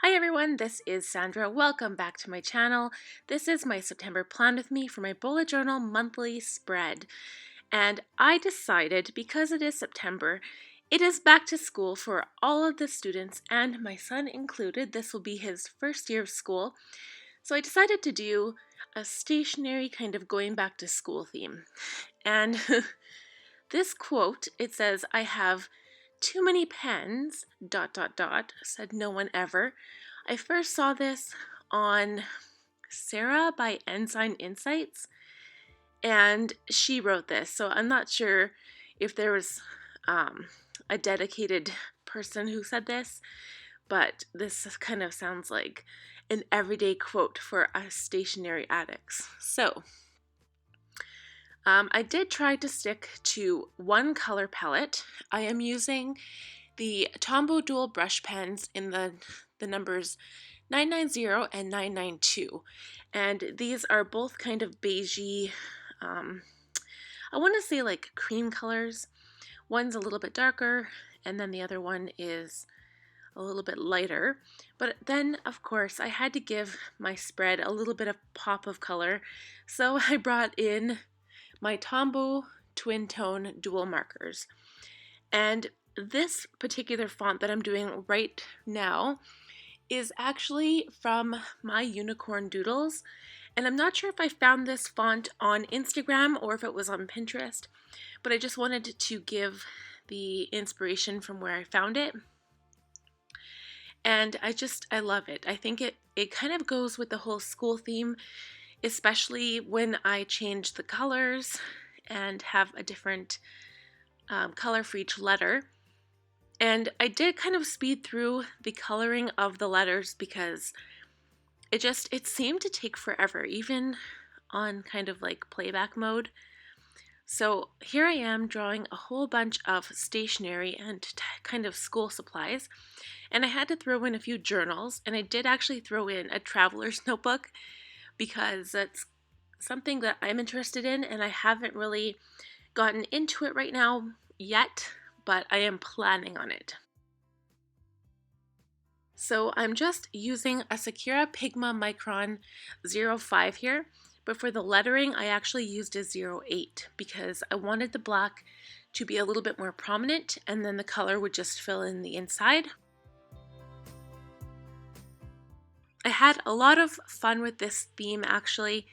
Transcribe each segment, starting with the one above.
Hi everyone, this is Sandra. Welcome back to my channel. This is my September plan with me for my bullet journal monthly spread. And I decided, because it is September, it is back to school for all of the students and my son included. This will be his first year of school. So I decided to do a stationery kind of going back to school theme. And this quote, it says, "I have too many pens, said no one ever." I first saw this on Sarah by Ensign Insights, and she wrote this. So I'm not sure if there was a dedicated person who said this, but this kind of sounds like an everyday quote for us stationery addicts. So I did try to stick to one color palette. I am using the Tombow dual brush pens in the numbers 990 and 992. And these are both kind of beigey, I want to say like cream colors. One's a little bit darker, and then the other one is a little bit lighter. But then, of course, I had to give my spread a little bit of pop of color. So I brought in my Tombow twin tone dual markers. And this particular font that I'm doing right now is actually from my Unicorn Doodles. And I'm not sure if I found this font on Instagram or if it was on Pinterest, but I just wanted to give the inspiration from where I found it. And I love it. I think it kind of goes with the whole school theme, especially when I change the colors and have a different color for each letter. And I did kind of speed through the coloring of the letters because it seemed to take forever, even on kind of like playback mode. So here I am drawing a whole bunch of stationery and kind of school supplies. And I had to throw in a few journals, and I did actually throw in a traveler's notebook because that's something that I'm interested in, and I haven't really gotten into it right now yet, but I am planning on it. So I'm just using a Sakura Pigma Micron 05 here, but for the lettering I actually used a 08 because I wanted the black to be a little bit more prominent, and then the color would just fill in the inside. I had a lot of fun with this theme actually,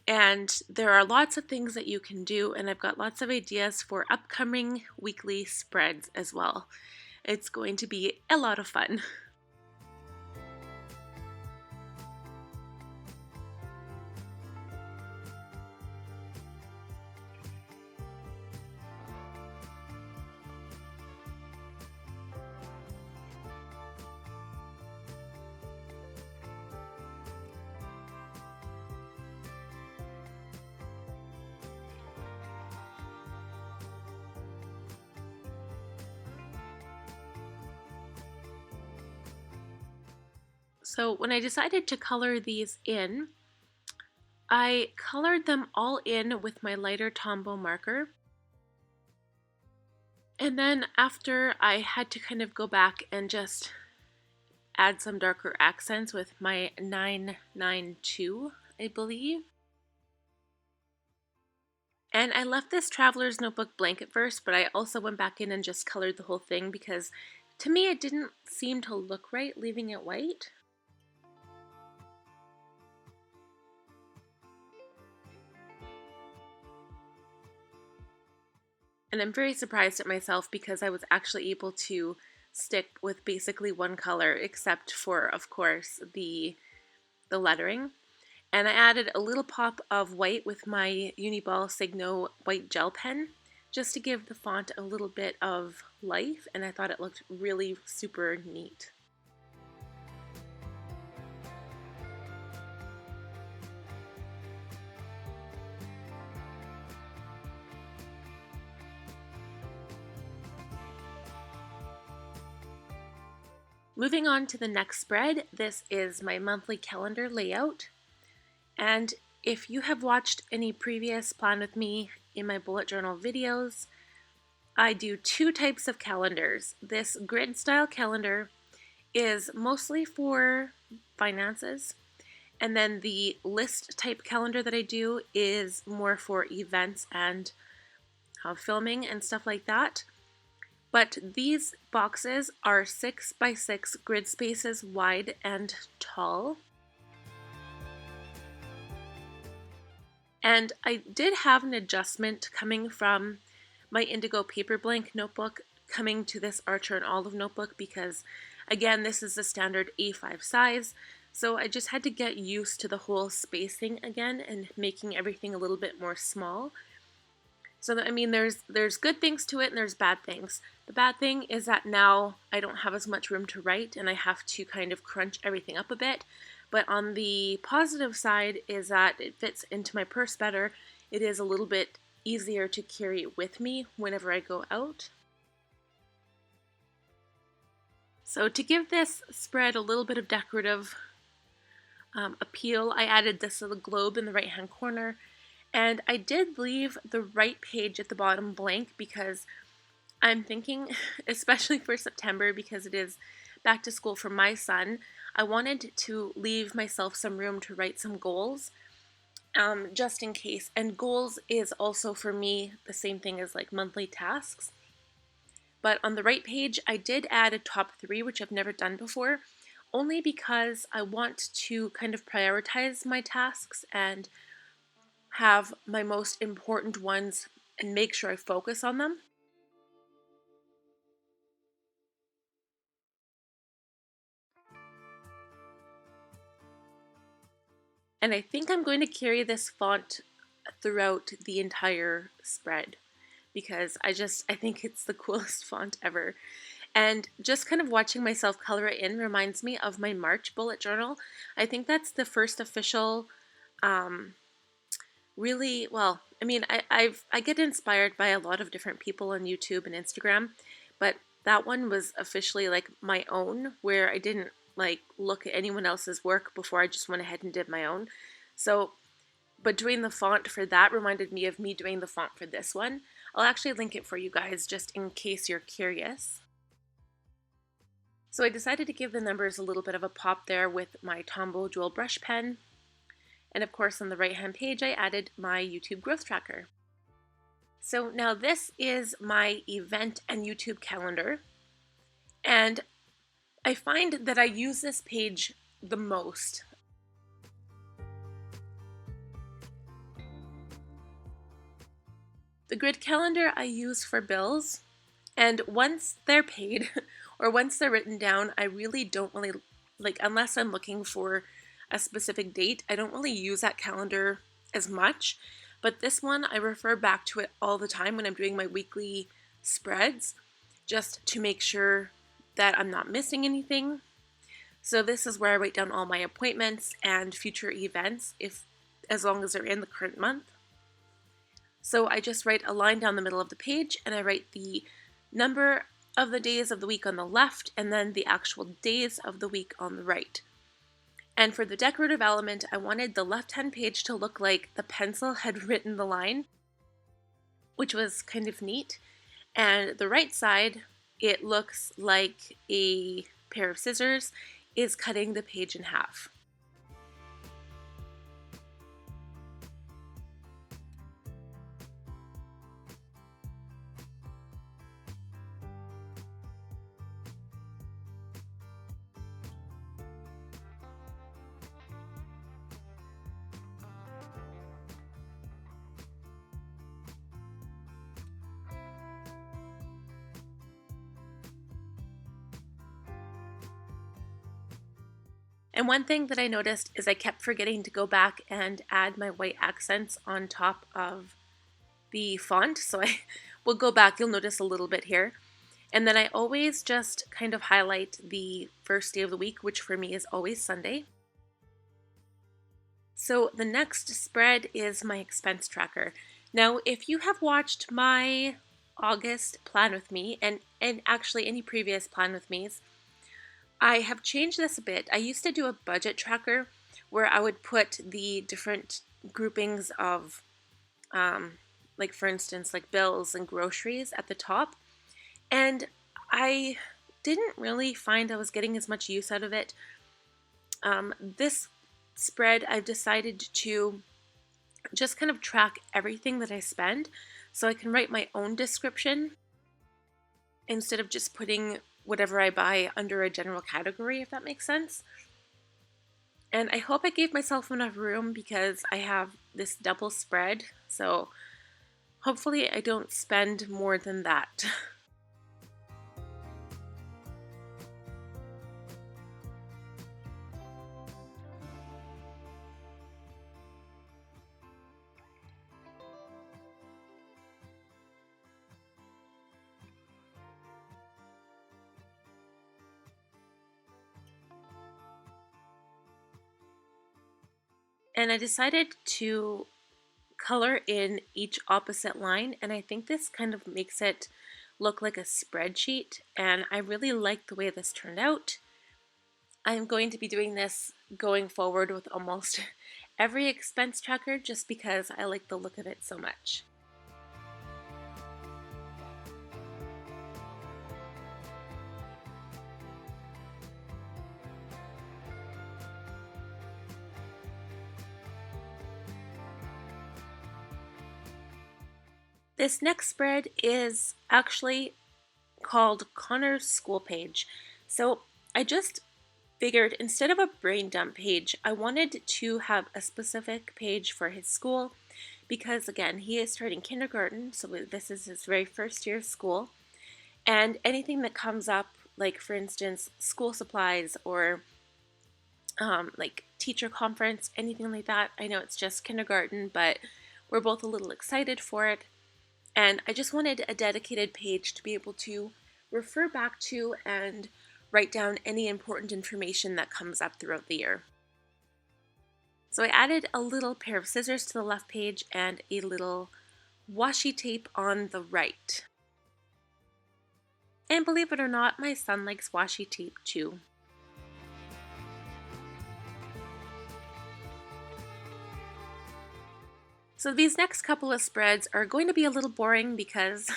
and there are lots of things that you can do, and I've got lots of ideas for upcoming weekly spreads as well. It's going to be a lot of fun. So when I decided to color these in, I colored them all in with my lighter Tombow marker. And then after, I had to kind of go back and just add some darker accents with my 992, I believe. And I left this traveler's notebook blank at first, but I also went back in and just colored the whole thing because to me it didn't seem to look right leaving it white. And I'm very surprised at myself because I was actually able to stick with basically one color, except for, of course, the lettering. And I added a little pop of white with my Uniball Signo white gel pen, just to give the font a little bit of life, and I thought it looked really super neat. Moving on to the next spread, this is my monthly calendar layout. And if you have watched any previous Plan With Me in my bullet journal videos, I do two types of calendars. This grid style calendar is mostly for finances. And then the list type calendar that I do is more for events and filming and stuff like that. But these boxes are 6 by 6 grid spaces wide and tall. And I did have an adjustment coming from my Indigo Paper Blank notebook coming to this Archer and Olive notebook because, again, this is the standard A5 size. So I just had to get used to the whole spacing again and making everything a little bit more small. So I mean, there's good things to it and there's bad things. The bad thing is that now I don't have as much room to write and I have to kind of crunch everything up a bit. But on the positive side is that it fits into my purse better. It is a little bit easier to carry with me whenever I go out. So to give this spread a little bit of decorative appeal, I added this little globe in the right hand corner. And I did leave the right page at the bottom blank because I'm thinking, especially for September, because it is back to school for my son, I wanted to leave myself some room to write some goals, just in case. And goals is also for me the same thing as like monthly tasks. But on the right page, I did add a top 3, which I've never done before, only because I want to kind of prioritize my tasks and have my most important ones and make sure I focus on them. And I think I'm going to carry this font throughout the entire spread because I think it's the coolest font ever. And just kind of watching myself color it in reminds me of my March bullet journal. I think that's the first official really, well, I mean, I get inspired by a lot of different people on YouTube and Instagram, but that one was officially like my own, where I didn't like look at anyone else's work before I just went ahead and did my own. So, but doing the font for that reminded me of me doing the font for this one. I'll actually link it for you guys just in case you're curious. So I decided to give the numbers a little bit of a pop there with my Tombow dual brush pen. And of course, on the right hand page, I added my YouTube growth tracker. So now this is my event and YouTube calendar. And I find that I use this page the most. The grid calendar I use for bills, and once they're paid or once they're written down, I really don't really, like, unless I'm looking for a specific date, I don't really use that calendar as much. But this one, I refer back to it all the time when I'm doing my weekly spreads, just to make sure that I'm not missing anything. So this is where I write down all my appointments and future events, as long as they're in the current month. So I just write a line down the middle of the page and I write the number of the days of the week on the left and then the actual days of the week on the right. And for the decorative element, I wanted the left-hand page to look like the pencil had written the line, which was kind of neat. And the right side, it looks like a pair of scissors is cutting the page in half. And one thing that I noticed is I kept forgetting to go back and add my white accents on top of the font. So I will go back, you'll notice a little bit here. And then I always just kind of highlight the first day of the week, which for me is always Sunday. So the next spread is my expense tracker. Now, if you have watched my August plan with me, and actually any previous plan with me's, I have changed this a bit. I used to do a budget tracker where I would put the different groupings of, like for instance, like bills and groceries at the top. And I didn't really find I was getting as much use out of it. This spread, I've decided to just kind of track everything that I spend so I can write my own description instead of just putting whatever I buy under a general category, if that makes sense. And I hope I gave myself enough room because I have this double spread, so hopefully I don't spend more than that. And I decided to color in each opposite line, and I think this kind of makes it look like a spreadsheet, and I really like the way this turned out. I'm going to be doing this going forward with almost every expense tracker just because I like the look of it so much. This next spread is actually called Connor's school page. So I just figured instead of a brain dump page, I wanted to have a specific page for his school because, again, he is starting kindergarten, so this is his very first year of school. And anything that comes up, like for instance, school supplies or like teacher conference, anything like that. I know it's just kindergarten, but we're both a little excited for it. And I just wanted a dedicated page to be able to refer back to and write down any important information that comes up throughout the year. So I added a little pair of scissors to the left page and a little washi tape on the right. And believe it or not, my son likes washi tape too. So these next couple of spreads are going to be a little boring because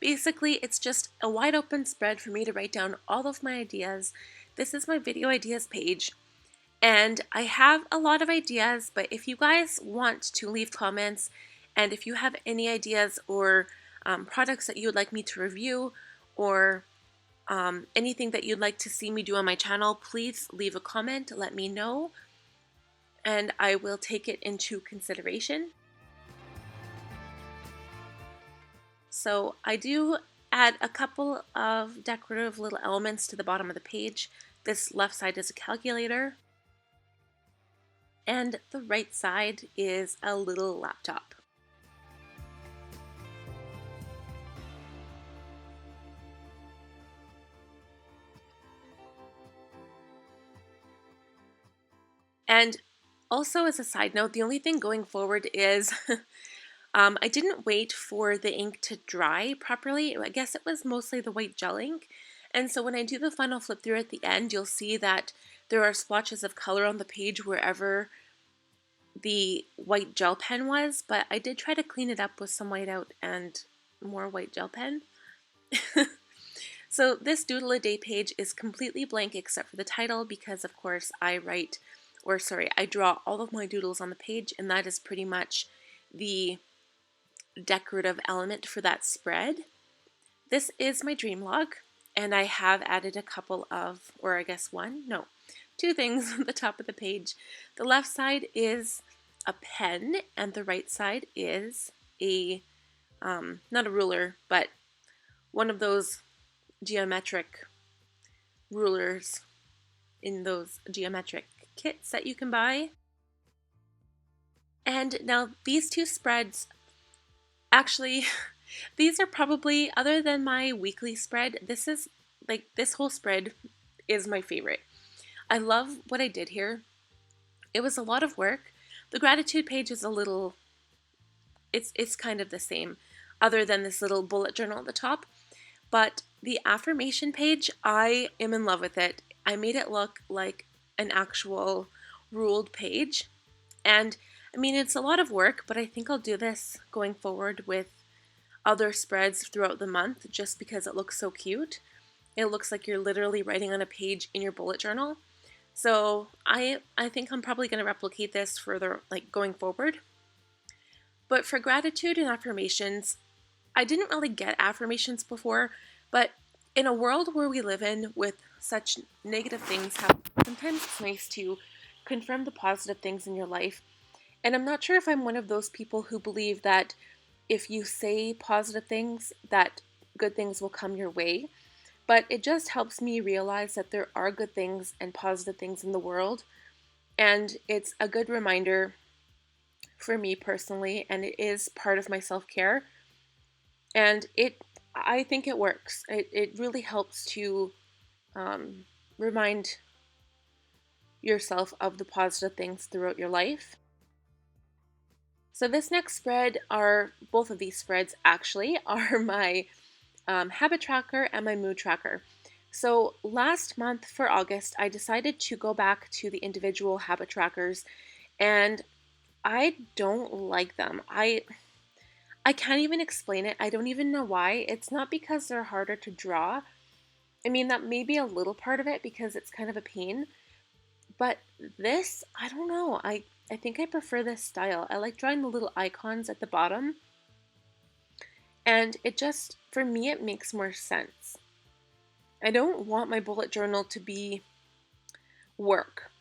basically it's just a wide open spread for me to write down all of my ideas. This is my video ideas page. And I have a lot of ideas, but if you guys want to leave comments and if you have any ideas or products that you would like me to review or anything that you'd like to see me do on my channel, please leave a comment, let me know, and I will take it into consideration. So I do add a couple of decorative little elements to the bottom of the page. This left side is a calculator, and the right side is a little laptop. And also as a side note, the only thing going forward is I didn't wait for the ink to dry properly. I guess it was mostly the white gel ink. And so when I do the final flip through at the end, you'll see that there are splotches of color on the page wherever the white gel pen was, but I did try to clean it up with some white out and more white gel pen. So this Doodle a Day page is completely blank except for the title because of course I draw all of my doodles on the page, and that is pretty much the decorative element for that spread. This is my dream log, and I have added a couple of, or I guess two things on the top of the page. The left side is a pen, and the right side is a, not a ruler, but one of those geometric rulers in those geometric kits that you can buy. And now these two spreads, actually, these are probably, other than my weekly spread, this whole spread is my favorite. I love what I did here. It was a lot of work. The gratitude page is a little, it's kind of the same, other than this little bullet journal at the top. But the affirmation page, I am in love with it. I made it look like an actual ruled page. And I mean, it's a lot of work, but I think I'll do this going forward with other spreads throughout the month just because it looks so cute. It looks like you're literally writing on a page in your bullet journal. So I think I'm probably going to replicate this further, like going forward. But for gratitude and affirmations, I didn't really get affirmations before, but in a world where we live in with such negative things happen, sometimes it's nice to confirm the positive things in your life. And I'm not sure if I'm one of those people who believe that if you say positive things, that good things will come your way. But it just helps me realize that there are good things and positive things in the world. And it's a good reminder for me personally, and it is part of my self care. And I think it works. It really helps to um, remind yourself of the positive things throughout your life. So this next spread are both of these spreads actually are my habit tracker and my mood tracker. So last month for August, I decided to go back to the individual habit trackers, and I don't like them. I can't even explain it. I don't even know why. It's not because they're harder to draw. I mean, that may be a little part of it because it's kind of a pain. But this, I don't know. I think I prefer this style. I like drawing the little icons at the bottom. And it just, for me, it makes more sense. I don't want my bullet journal to be work.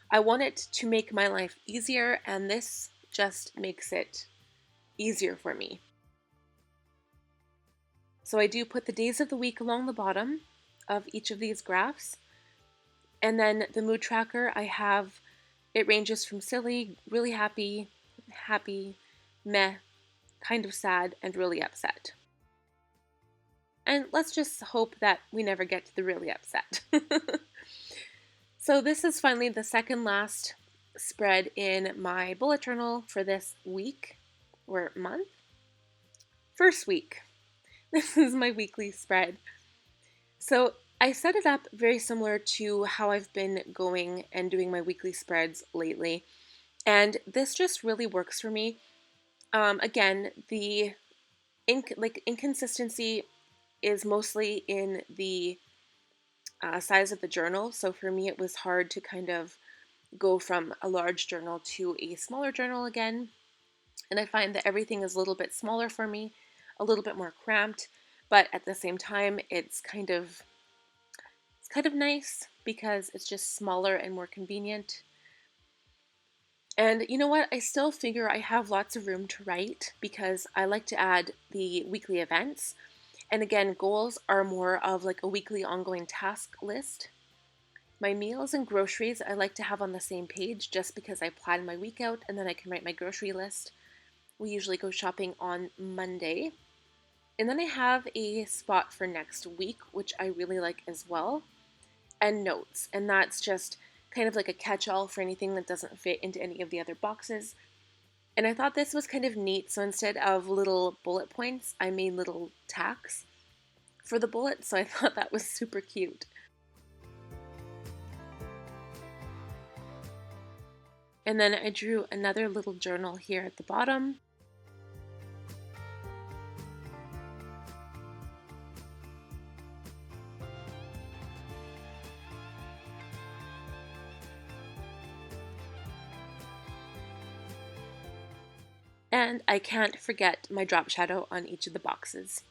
I want it to make my life easier, and this just makes it easier for me. So I do put the days of the week along the bottom of each of these graphs. And then the mood tracker, it ranges from silly, really happy, happy, meh, kind of sad, and really upset. And let's just hope that we never get to the really upset. So this is finally the second last spread in my bullet journal for this week or month. First week. This is my weekly spread. So I set it up very similar to how I've been going and doing my weekly spreads lately. And this just really works for me. Again, the inconsistency is mostly in the size of the journal. So for me, it was hard to kind of go from a large journal to a smaller journal again. And I find that everything is a little bit smaller for me, a little bit more cramped, but at the same time, it's kind of nice because it's just smaller and more convenient. And you know what? I still figure I have lots of room to write because I like to add the weekly events. And again, goals are more of like a weekly ongoing task list. My meals and groceries I like to have on the same page just because I plan my week out and then I can write my grocery list. We usually go shopping on Monday. And then I have a spot for next week, which I really like as well, and notes. And that's just kind of like a catch-all for anything that doesn't fit into any of the other boxes. And I thought this was kind of neat. So instead of little bullet points, I made little tacks for the bullets. So I thought that was super cute. And then I drew another little journal here at the bottom. And I can't forget my drop shadow on each of the boxes.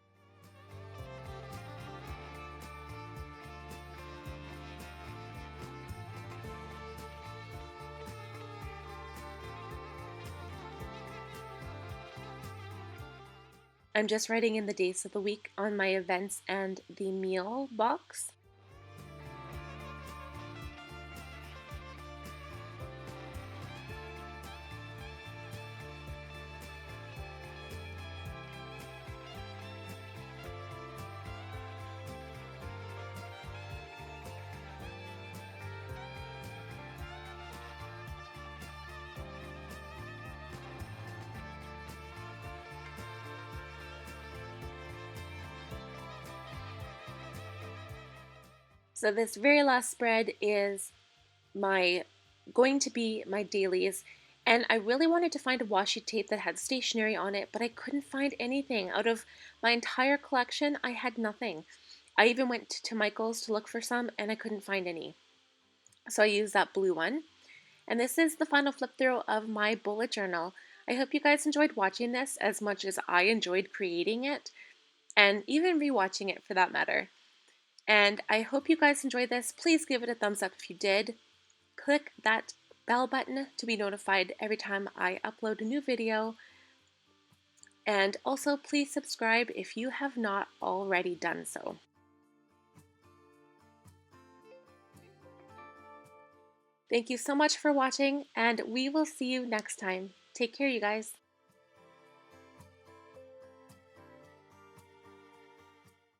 I'm just writing in the days of the week on my events and the meal box. So this very last spread is going to be my dailies, and I really wanted to find a washi tape that had stationery on it, but I couldn't find anything. Out of my entire collection, I had nothing. I even went to Michael's to look for some and I couldn't find any. So I used that blue one. And this is the final flip through of my bullet journal. I hope you guys enjoyed watching this as much as I enjoyed creating it, and even rewatching it for that matter. And I hope you guys enjoyed this. Please give it a thumbs up if you did. Click that bell button to be notified every time I upload a new video. And also please subscribe if you have not already done so. Thank you so much for watching, and we will see you next time. Take care, you guys.